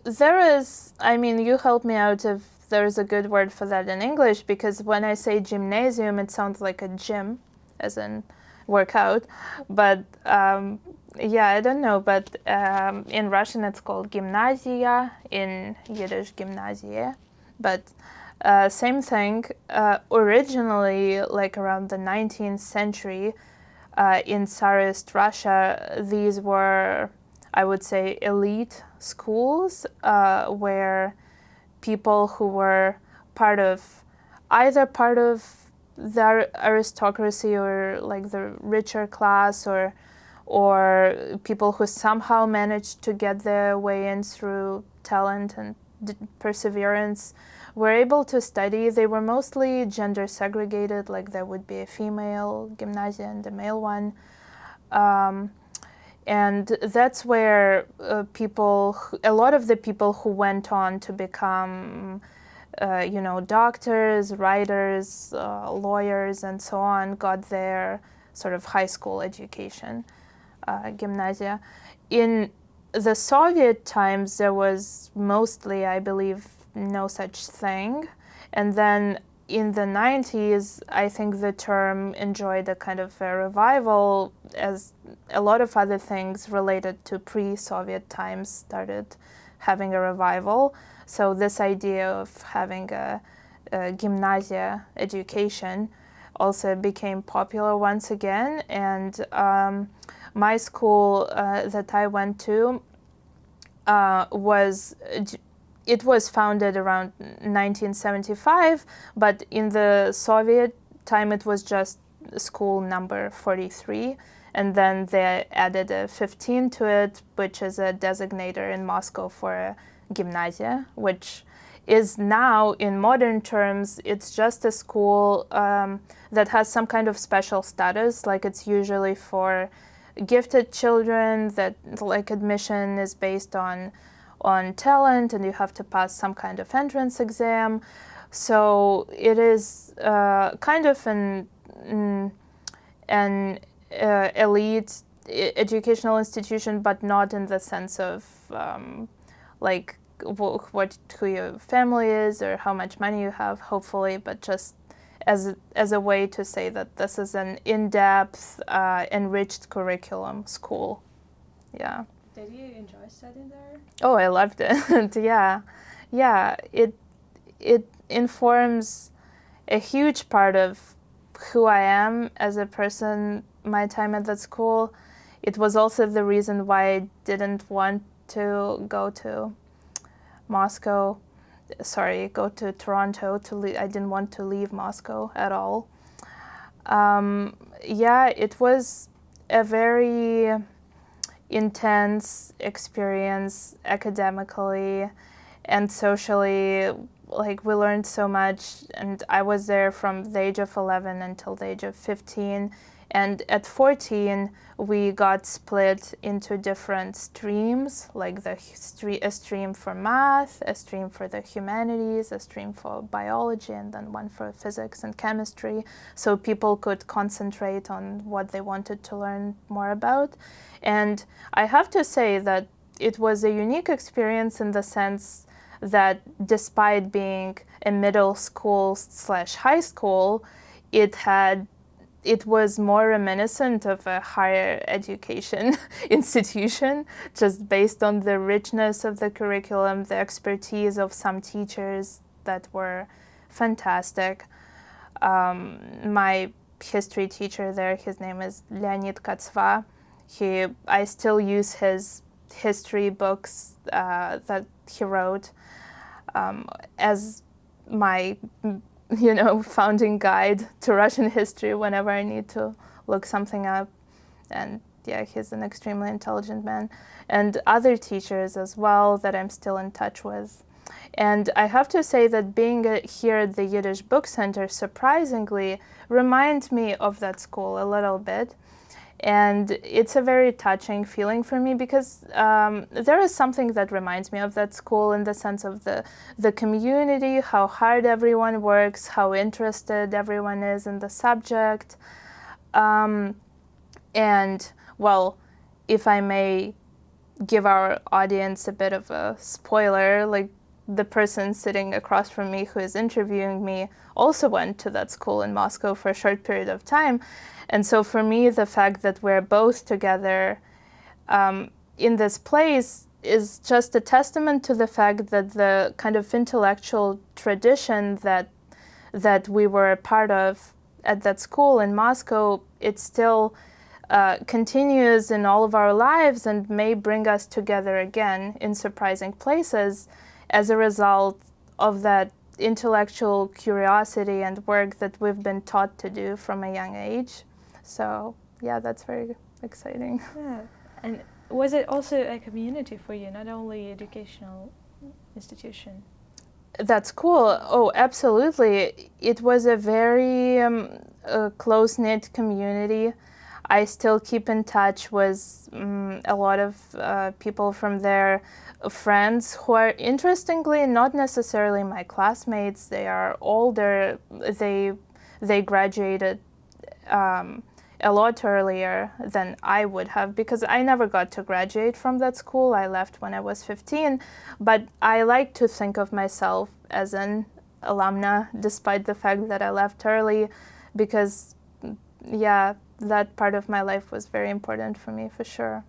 there is, you help me out if there's a good word for that in English, because when I say gymnasium, it sounds like a gym, as in workout. But I don't know. But in Russian, it's called Gymnasia, in Yiddish, Gymnasia. But same thing. Originally, like around the 19th century, in Tsarist Russia, these were, I would say, elite schools where people who were either part of the aristocracy or like the richer class, or people who somehow managed to get their way in through talent and perseverance, were able to study. They were mostly gender segregated, like there would be a female gymnasia and a male one. And that's where a lot of the people who went on to become, doctors, writers, lawyers, and so on, got their sort of high school education, gymnasia. In the Soviet times, there was mostly, I believe, no such thing. And then in the 90s, I think the term enjoyed a kind of a revival, as a lot of other things related to pre-Soviet times started having a revival. So this idea of having a gymnasia education also became popular once again. And my school that I went to was founded around 1975, but in the Soviet time it was just school number 43, and then they added a 15 to it, which is a designator in Moscow for a gymnasia, which is now, in modern terms, it's just a school that has some kind of special status, like it's usually for gifted children, that like admission is based on talent, and you have to pass some kind of entrance exam. So it is kind of an elite educational institution, but not in the sense of like who your family is or how much money you have, hopefully, but just as a way to say that this is an in-depth, enriched curriculum school. Yeah. Did you enjoy studying there? Oh, I loved it. Yeah. It informs a huge part of who I am as a person. My time at that school. It was also the reason why I didn't want to go to Moscow. Go to Toronto. I didn't want to leave Moscow at all. It was a very intense experience academically and socially. Like, we learned so much, and I was there from the age of 11 until the age of 15. And at 14, we got split into different streams, like a stream for math, a stream for the humanities, a stream for biology, and then one for physics and chemistry, so people could concentrate on what they wanted to learn more about. And I have to say that it was a unique experience in the sense that despite being a middle school / high school, it was more reminiscent of a higher education institution, just based on the richness of the curriculum, the expertise of some teachers that were fantastic. My history teacher there, his name is Leonid Katsva. I still use his history books that he wrote as my founding guide to Russian history whenever I need to look something up. And yeah, he's an extremely intelligent man. And other teachers as well that I'm still in touch with. And I have to say that being here at the Yiddish Book Center surprisingly reminds me of that school a little bit. And it's a very touching feeling for me, because there is something that reminds me of that school in the sense of the community, how hard everyone works, how interested everyone is in the subject. And, well, if I may give our audience a bit of a spoiler, like the person sitting across from me who is interviewing me also went to that school in Moscow for a short period of time. And so for me, the fact that we're both together in this place is just a testament to the fact that the kind of intellectual tradition that we were a part of at that school in Moscow, it still continues in all of our lives and may bring us together again in surprising places as a result of that intellectual curiosity and work that we've been taught to do from a young age. So yeah, that's very exciting. Yeah. And was it also a community for you, not only educational institution? That's cool. Oh, absolutely. It was a very close-knit community. I still keep in touch with a lot of people from there, friends who are, interestingly, not necessarily my classmates. They are older. They graduated a lot earlier than I would have, because I never got to graduate from that school. I left when I was 15, but I like to think of myself as an alumna, despite the fact that I left early, because, yeah, that part of my life was very important for me, for sure.